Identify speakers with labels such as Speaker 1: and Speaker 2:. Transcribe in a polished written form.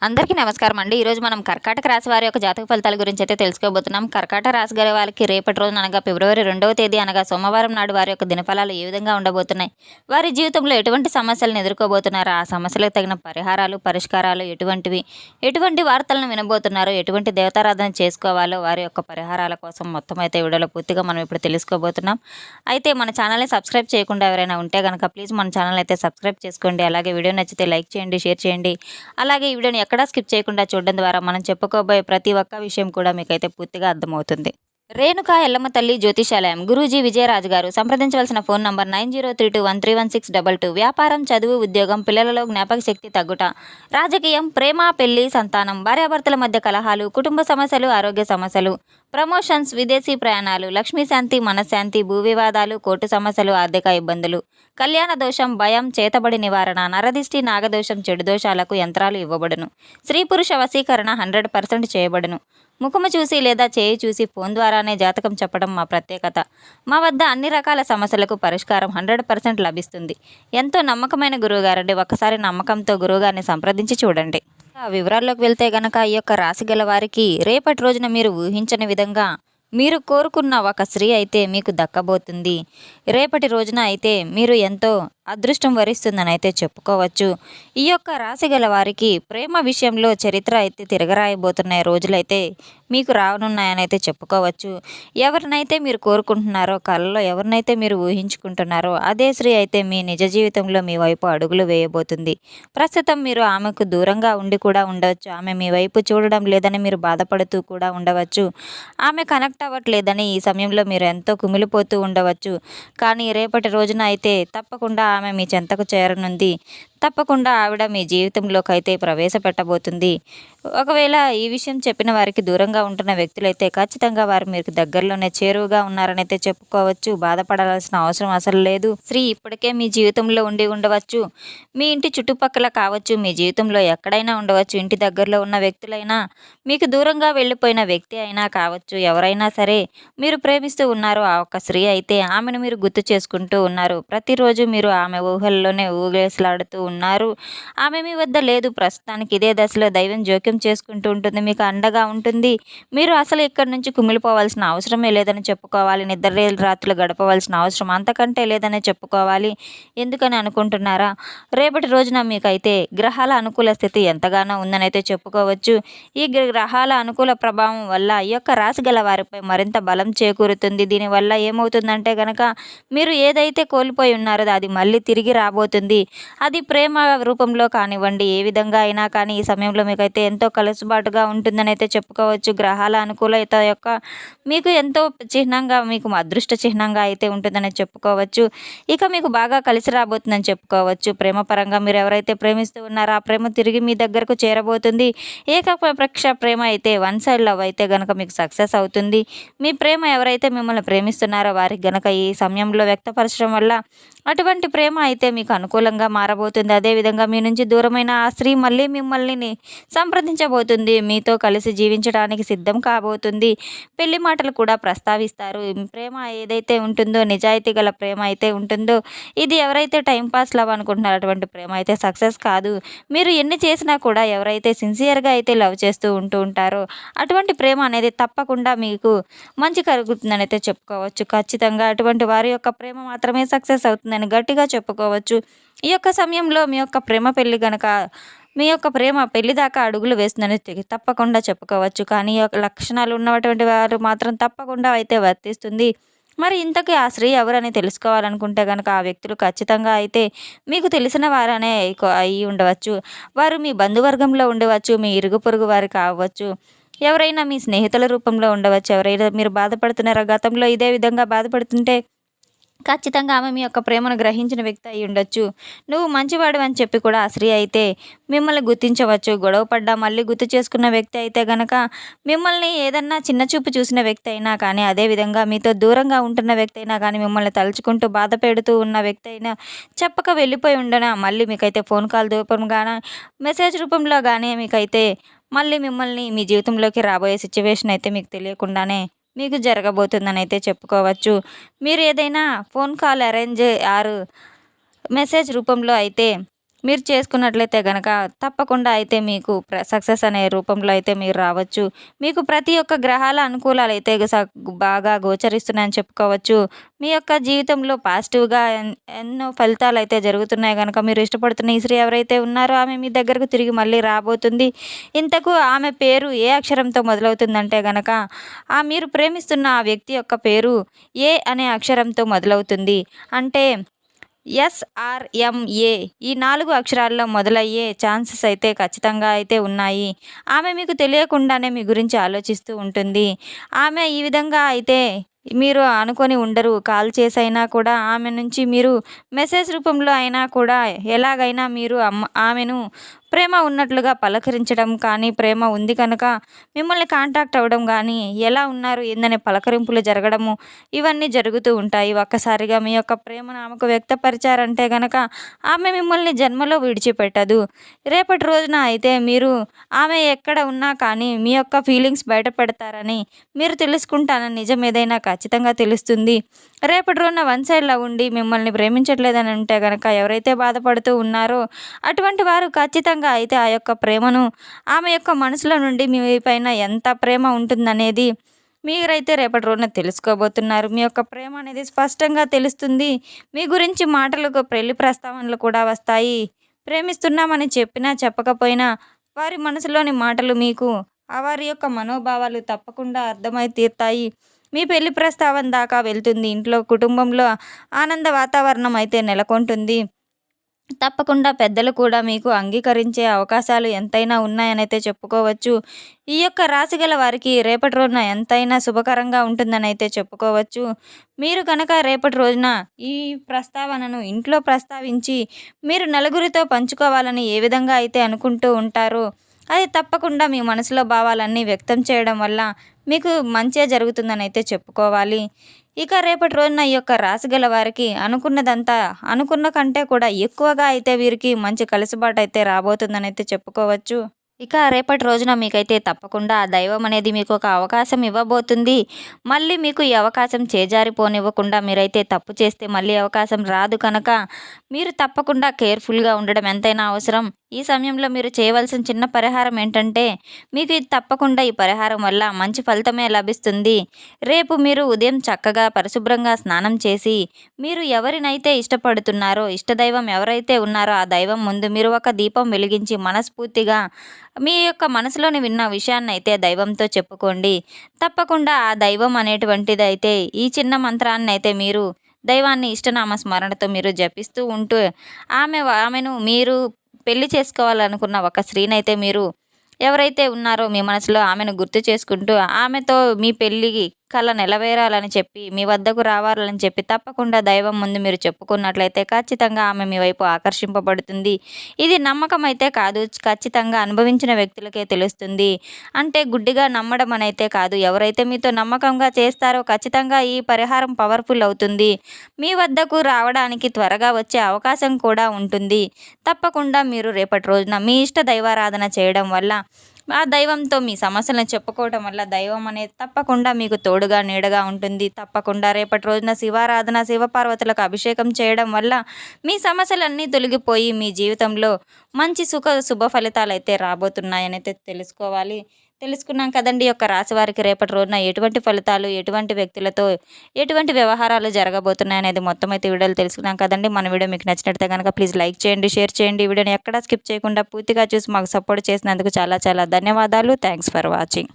Speaker 1: అందరికీ నమస్కారం అండి. ఈరోజు మనం కర్కాటక రాశి వారి యొక్క జాతక ఫలితాల గురించి అయితే తెలుసుకోబోతున్నాం. కర్కాటక రాశి గారి వారికి రేపటి రోజున అనగా ఫిబ్రవరి 2వ తేదీ అనగా సోమవారం నాడు వారి యొక్క దినఫలాలు ఏ విధంగా ఉండబోతున్నాయి, వారి జీవితంలో ఎటువంటి సమస్యలను ఎదుర్కోబోతున్నారు, ఆ సమస్యలకు తగిన పరిహారాలు పరిష్కారాలు ఎటువంటి వార్తలను వినబోతున్నారు, ఎటువంటి దేవతారాధన చేసుకోవాలో వారి యొక్క పరిహారాల కోసం మొత్తం అయితే వీడియోలో పూర్తిగా మనం ఇప్పుడు తెలుసుకోబోతున్నాం. అయితే మన ఛానల్ని సబ్స్క్రైబ్ చేయకుండా ఎవరైనా ఉంటే కనుక ప్లీజ్ మన ఛానల్ అయితే సబ్స్క్రైబ్ చేసుకోండి. అలాగే వీడియో నచ్చితే లైక్ చేయండి, షేర్ చేయండి. అలాగే ఈ వీడియోని ఎక్కడా స్కిప్ చేయకుండా చూడడం ద్వారా మనం చెప్పుకోబోయే ప్రతి ఒక్క విషయం కూడా మీకైతే పూర్తిగా అర్థమవుతుంది. రేణుకా ఎల్లమ్మ తల్లి జ్యోతిషాలయం గురూజీ విజయరాజు గారు. సంప్రదించవలసిన ఫోన్ నంబర్ 9032131622. వ్యాపారం, చదువు, ఉద్యోగం, పిల్లలలో జ్ఞాపక శక్తి తగ్గుట, రాజకీయం, ప్రేమ, పెళ్లి, సంతానం, భార్యాభర్తల మధ్య కలహాలు, కుటుంబ సమస్యలు, ఆరోగ్య సమస్యలు, ప్రమోషన్స్, విదేశీ ప్రయాణాలు, లక్ష్మీశాంతి, మనశ్శాంతి, భూ వివాదాలు, కోర్టు సమస్యలు, ఆర్థిక ఇబ్బందులు, కళ్యాణ దోషం, భయం, చేతబడి నివారణ, నరదిష్టి, నాగదోషం, చెడు దోషాలకు యంత్రాలు ఇవ్వబడును. స్త్రీ పురుష వశీకరణ 100% చేయబడును. ముఖము చూసి లేదా చేయి చూసి ఫోన్ ద్వారానే జాతకం చెప్పడం మా ప్రత్యేకత. మా వద్ద అన్ని రకాల సమస్యలకు పరిష్కారం 100% లభిస్తుంది. ఎంతో నమ్మకమైన గురువుగారండి. ఒక్కసారి నమ్మకంతో గురువుగారిని సంప్రదించి చూడండి. వివరాల్లోకి వెళ్తే గనక ఈ యొక్క రాశి గల వారికి రేపటి రోజున మీరు ఊహించని విధంగా మీరు కోరుకున్న ఒక స్త్రీ అయితే మీకు దక్కబోతుంది. రేపటి రోజున అయితే మీరు ఎంతో అదృష్టం వరిస్తుందని అయితే చెప్పుకోవచ్చు. ఈ యొక్క రాశి గల వారికి ప్రేమ విషయంలో చరిత్ర అయితే తిరగరాయబోతున్న రోజులైతే మీకు రానున్నాయని అయితే చెప్పుకోవచ్చు. ఎవరినైతే మీరు కోరుకుంటున్నారో, కళ్ళలో ఎవరినైతే మీరు ఊహించుకుంటున్నారో అదే స్త్రీ అయితే మీ నిజ జీవితంలో మీ వైపు అడుగులు వేయబోతుంది. ప్రస్తుతం మీరు ఆమెకు దూరంగా ఉండి కూడా ఉండవచ్చు. ఆమె మీ వైపు చూడడం లేదని మీరు బాధపడుతూ కూడా ఉండవచ్చు. ఆమె కనెక్ట్ అవ్వట్లేదని ఈ సమయంలో మీరు ఎంతో కుమిలిపోతూ ఉండవచ్చు. కానీ రేపటి రోజున అయితే తప్పకుండా ఆమె మీ చెంతకు చేరనుంది. తప్పకుండా ఆవిడ మీ జీవితంలోకి అయితే ప్రవేశపెట్టబోతుంది. ఒకవేళ ఈ విషయం చెప్పిన వారికి దూరంగా ఉంటున్న వ్యక్తులైతే ఖచ్చితంగా వారు మీకు దగ్గరలోనే చేరువుగా ఉన్నారని అయితే చెప్పుకోవచ్చు. బాధపడాల్సిన అవసరం అసలు లేదు. స్త్రీ ఇప్పటికే మీ జీవితంలో ఉండి ఉండవచ్చు. మీ ఇంటి చుట్టుపక్కల కావచ్చు, మీ జీవితంలో ఎక్కడైనా ఉండవచ్చు. ఇంటి దగ్గరలో ఉన్న వ్యక్తులైనా, మీకు దూరంగా వెళ్ళిపోయిన వ్యక్తి అయినా కావచ్చు. ఎవరైనా సరే మీరు ప్రేమిస్తూ ఉన్నారు. ఆ ఒక్క స్త్రీ అయితే ఆమెను మీరు గుర్తు చేసుకుంటూ ఉన్నారు. ప్రతిరోజు మీరు ఆమె ఊహల్లోనే ఊగేసలాడుతూ ఉన్నారు. ఆమె మీ వద్ద లేదు. ప్రస్తుతానికి ఇదే దశలో దైవం జోక్యం చేసుకుంటూ ఉంటుంది, మీకు అండగా ఉంటుంది. మీరు అసలు ఇక్కడి నుంచి కుమిలిపోవాల్సిన అవసరమే లేదని చెప్పుకోవాలి. నిద్రలేని రాత్రులు గడపవలసిన అవసరం అంతకంటే లేదని చెప్పుకోవాలి. ఎందుకని అనుకుంటున్నారా? రేపటి రోజున మీకైతే గ్రహాల అనుకూల స్థితి ఎంతగానో ఉందని అయితే చెప్పుకోవచ్చు. ఈ గ్రహాల అనుకూల ప్రభావం వల్ల ఈ యొక్క రాశి గల వారిపై మరింత బలం చేకూరుతుంది. దీనివల్ల ఏమవుతుందంటే కనుక మీరు ఏదైతే కోల్పోయి ఉన్నారో అది మళ్ళీ తిరిగి రాబోతుంది. అది ప్రేమ రూపంలో కానివ్వండి, ఏ విధంగా అయినా కానీ ఈ సమయంలో మీకైతే ఎంతో కలుసుబాటుగా ఉంటుందని అయితే చెప్పుకోవచ్చు. గ్రహాల అనుకూలత యొక్క మీకు ఎంతో చిహ్నంగా, మీకు అదృష్ట చిహ్నంగా అయితే ఉంటుందని చెప్పుకోవచ్చు. ఇక మీకు బాగా కలిసి రాబోతుందని చెప్పుకోవచ్చు. ప్రేమ పరంగా మీరు ఎవరైతే ప్రేమిస్తూ ఉన్నారో ఆ ప్రేమ తిరిగి మీ దగ్గరకు చేరబోతుంది. ఏకపక్ష ప్రేమ అయితే, వన్ సైడ్ లవ్ అయితే గనక మీకు సక్సెస్ అవుతుంది. మీ ప్రేమ ఎవరైతే మిమ్మల్ని ప్రేమిస్తున్నారో వారికి గనక ఈ సమయంలో వ్యక్తపరచడం వల్ల అటువంటి ప్రేమ అయితే మీకు అనుకూలంగా మారబోతుంది. అదేవిధంగా మీ నుంచి దూరమైన ఆ స్త్రీ మళ్ళీ మిమ్మల్ని సంప్రదించబోతుంది. మీతో కలిసి జీవించడానికి సిద్ధం కాబోతుంది. పెళ్లి మాటలు కూడా ప్రస్తావిస్తారు. ప్రేమ ఏదైతే ఉంటుందో, నిజాయితీ గల ప్రేమ అయితే ఉంటుందో, ఇది ఎవరైతే టైంపాస్ లవ్ అనుకుంటున్నారో అటువంటి ప్రేమ అయితే సక్సెస్ కాదు. మీరు ఎన్ని చేసినా కూడా ఎవరైతే సిన్సియర్గా అయితే లవ్ చేస్తూ ఉంటారో అటువంటి ప్రేమ అనేది తప్పకుండా మీకు మంచి కలుగుతుందని అయితే చెప్పుకోవచ్చు. ఖచ్చితంగా అటువంటి వారి యొక్క ప్రేమ మాత్రమే సక్సెస్ అవుతుందని గట్టిగా చెప్పుకోవచ్చు. ఈ యొక్క సమయంలో మీ యొక్క ప్రేమ పెళ్లి గనక, మీ యొక్క ప్రేమ పెళ్లి దాకా అడుగులు వేస్తుందని తప్పకుండా చెప్పుకోవచ్చు. కానీ ఈ యొక్క లక్షణాలు ఉన్నటువంటి వారు మాత్రం తప్పకుండా అయితే వర్తిస్తుంది. మరి ఇంతకీ ఆ స్త్రీ ఎవరని తెలుసుకోవాలనుకుంటే కనుక ఆ వ్యక్తులు ఖచ్చితంగా అయితే మీకు తెలిసిన వారనే అయి ఉండవచ్చు. వారు మీ బంధువర్గంలో ఉండవచ్చు, మీ ఇరుగు పొరుగు వారు కావచ్చు, ఎవరైనా మీ స్నేహితుల రూపంలో ఉండవచ్చు. ఎవరైనా మీరు బాధపడుతున్నారో, గతంలో ఇదే విధంగా బాధపడుతుంటే ఖచ్చితంగా ఆమె మీ యొక్క ప్రేమను గ్రహించిన వ్యక్తి అయి ఉండొచ్చు. నువ్వు మంచివాడు అని చెప్పి కూడా ఆ స్త్రీ అయితే మిమ్మల్ని గుర్తించవచ్చు. గొడవ పడ్డా మళ్ళీ గుర్తు చేసుకున్న వ్యక్తి అయితే గనక, మిమ్మల్ని ఏదన్నా చిన్న చూపు చూసిన వ్యక్తి అయినా కానీ, అదేవిధంగా మీతో దూరంగా ఉంటున్న వ్యక్తి అయినా కానీ, మిమ్మల్ని తలుచుకుంటూ బాధ పెడుతూ ఉన్న వ్యక్తి అయినా, చెప్పక వెళ్ళిపోయి ఉండనా మళ్ళీ మీకైతే ఫోన్ కాల్ రూపంగాన, మెసేజ్ రూపంలో కానీ మీకైతే మళ్ళీ మిమ్మల్ని మీ జీవితంలోకి రాబోయే సిచ్యువేషన్ అయితే మీకు తెలియకుండానే మీకు జరగబోతుందని అయితే చెప్పుకోవచ్చు. మీరు ఏదైనా phone call arrange or message రూపంలో అయితే మీరు చేసుకున్నట్లయితే గనక తప్పకుండా అయితే మీకు సక్సెస్ అనే రూపంలో అయితే మీరు రావచ్చు. మీకు ప్రతి ఒక్క గ్రహాల అనుకూలాలు అయితే బాగా గోచరిస్తున్నాయని చెప్పుకోవచ్చు. మీ యొక్క జీవితంలో పాజిటివ్‌గా ఎన్నో ఫలితాలైతే జరుగుతున్నాయి గనక మీరు ఇష్టపడుతున్న ఈ స్త్రీ ఎవరైతే ఉన్నారో ఆమె మీ దగ్గరకు తిరిగి మళ్ళీ రాబోతుంది. ఇంతకు ఆమె పేరు ఏ అక్షరంతో మొదలవుతుందంటే గనక మీరు ప్రేమిస్తున్న ఆ వ్యక్తి యొక్క పేరు ఏ అనే అక్షరంతో మొదలవుతుంది. అంటే ఎస్ఆర్ఎంఏ ఈ 4 అక్షరాల్లో మొదలయ్యే ఛాన్సెస్ అయితే ఖచ్చితంగా అయితే ఉన్నాయి. ఆమె మీకు తెలియకుండానే మీ గురించి ఆలోచిస్తూ ఉంటుంది. ఆమె ఈ విధంగా అయితే మీరు అనుకొని ఉండరు. కాల్ చేసైనా కూడా ఆమె నుంచి మీరు మెసేజ్ రూపంలో అయినా కూడా ఎలాగైనా మీరు ఆమెను ప్రేమ ఉన్నట్లుగా పలకరించడం కానీ, ప్రేమ ఉంది కనుక మిమ్మల్ని కాంటాక్ట్ అవ్వడం కానీ, ఎలా ఉన్నారు ఏందనే పలకరింపులు జరగడము ఇవన్నీ జరుగుతూ ఉంటాయి. ఒక్కసారిగా మీ యొక్క ప్రేమను ఆమెకు వ్యక్తపరిచారంటే గనక ఆమె మిమ్మల్ని జన్మలో విడిచిపెట్టదు. రేపటి రోజున అయితే మీరు ఆమె ఎక్కడ ఉన్నా కానీ మీ యొక్క ఫీలింగ్స్ బయటపెడతారని మీరు తెలుసుకుంటానని నిజం ఏదైనా ఖచ్చితంగా తెలుస్తుంది. రేపటి రోజున వన్ సైడ్ లవ్ ఉండి మిమ్మల్ని ప్రేమించట్లేదని ఉంటే గనక ఎవరైతే బాధపడుతూ ఉన్నారో అటువంటి వారు ఖచ్చితంగా అయితే ఆ యొక్క ప్రేమను ఆమె యొక్క మనసులో నుండి మీ పైన ఎంత ప్రేమ ఉంటుందనేది మీరైతే రేపటి రోజున తెలుసుకోబోతున్నారు. మీ యొక్క ప్రేమ అనేది స్పష్టంగా తెలుస్తుంది. మీ గురించి మాటలకు పెళ్లి ప్రస్తావనలు కూడా వస్తాయి. ప్రేమిస్తున్నామని చెప్పినా చెప్పకపోయినా వారి మనసులోని మాటలు మీకు వారి యొక్క మనోభావాలు తప్పకుండా అర్థమై తీరుతాయి. మీ పెళ్లి ప్రస్తావన దాకా వెళ్తుంది. ఇంట్లో కుటుంబంలో ఆనంద వాతావరణం అయితే నెలకొంటుంది. తప్పకుండా పెద్దలు కూడా మీకు అంగీకరించే అవకాశాలు ఎంతైనా ఉన్నాయనైతే చెప్పుకోవచ్చు. ఈ యొక్క రాశి గల వారికి రేపటి రోజున ఎంతైనా శుభకరంగా ఉంటుందని అయితే చెప్పుకోవచ్చు. మీరు కనుక రేపటి రోజున ఈ ప్రస్తావనను ఇంట్లో ప్రస్తావించి మీరు నలుగురితో పంచుకోవాలని ఏ విధంగా అయితే అనుకుంటూ ఉంటారో అది తప్పకుండా మీ మనసులో భావాలన్నీ వ్యక్తం చేయడం వల్ల మీకు మంచే జరుగుతుందని అయితే చెప్పుకోవాలి. ఇక రేపటి రోజున ఈ యొక్క రాశి గల వారికి అనుకున్నదంతా అనుకున్న కంటే కూడా ఎక్కువగా అయితే వీరికి మంచి కలుసుబాటు అయితే రాబోతుందని అయితే చెప్పుకోవచ్చు. ఇక రేపటి రోజున మీకైతే తప్పకుండా ఆ దైవం అనేది మీకు ఒక అవకాశం ఇవ్వబోతుంది. మళ్ళీ మీకు ఈ అవకాశం చేజారిపోనివ్వకుండా మీరైతే తప్పు చేస్తే మళ్ళీ అవకాశం రాదు కనుక మీరు తప్పకుండా కేర్ఫుల్గా ఉండడం ఎంతైనా అవసరం. ఈ సమయంలో మీరు చేయవలసిన చిన్న పరిహారం ఏంటంటే మీకు ఇది తప్పకుండా ఈ పరిహారం వల్ల మంచి ఫలితమే లభిస్తుంది. రేపు మీరు ఉదయం చక్కగా పరిశుభ్రంగా స్నానం చేసి మీరు ఎవరినైతే ఇష్టపడుతున్నారో ఇష్టదైవం ఎవరైతే ఉన్నారో ఆ దైవం ముందు మీరు ఒక దీపం వెలిగించి మనస్ఫూర్తిగా మీ యొక్క మనసులోని విన్న విషయాన్ని అయితే దైవంతో చెప్పుకోండి. తప్పకుండా ఆ దైవం అనేటువంటిది అయితే ఈ చిన్న మంత్రాన్ని అయితే మీరు దైవాన్ని ఇష్టనామ స్మరణతో మీరు జపిస్తూ ఉంటూ ఆమెను మీరు పెళ్లి చేసుకోవాలనుకున్న ఒక స్త్రీనైతే మీరు ఎవరైతే ఉన్నారో మీ మనసులో ఆమెను గుర్తు చేసుకుంటూ ఆమెతో మీ పెళ్ళికి కల నెరవేరాలని చెప్పి మీ వద్దకు రావాలని చెప్పి తప్పకుండా దైవం ముందు మీరు చెప్పుకున్నట్లయితే ఖచ్చితంగా ఆమె మీ వైపు ఆకర్షింపబడుతుంది. ఇది నమ్మకం అయితే కాదు, ఖచ్చితంగా అనుభవించిన వ్యక్తులకే తెలుస్తుంది. అంటే గుడ్డిగా నమ్మడం అనైతే కాదు. ఎవరైతే మీతో నమ్మకంగా చేస్తారో ఖచ్చితంగా ఈ పరిహారం పవర్ఫుల్ అవుతుంది. మీ వద్దకు రావడానికి త్వరగా వచ్చే అవకాశం కూడా ఉంటుంది. తప్పకుండా మీరు రేపటి రోజున మీ ఇష్ట దైవారాధన చేయడం వల్ల ఆ దైవంతో మీ సమస్యలను చెప్పుకోవడం వల్ల దైవం అనేది తప్పకుండా మీకు తోడుగా నీడగా ఉంటుంది. తప్పకుండా రేపటి రోజున శివారాధన శివపార్వతులకు అభిషేకం చేయడం వల్ల మీ సమస్యలన్నీ తొలగిపోయి మీ జీవితంలో మంచి శుభ ఫలితాలు అయితే రాబోతున్నాయని అయితే తెలుసుకున్నాం కదండి. యొక్క రాశి వారికి రేపటి రోజున ఎటువంటి ఫలితాలు ఎటువంటి వ్యక్తులతో ఎటువంటి వ్యవహారాలు జరగబోతున్నాయి అనేది మొత్తం అయితే వీడియోలు తెలుసుకున్నాం కదండి. మన వీడియో మీకు నచ్చినట్లయితే కనుక ప్లీజ్ లైక్ చేయండి, షేర్ చేయండి. ఈ వీడియోని ఎక్కడా స్కిప్ చేయకుండా పూర్తిగా చూసి మాకు సపోర్ట్ చేసినందుకు చాలా చాలా ధన్యవాదాలు. Thanks for watching.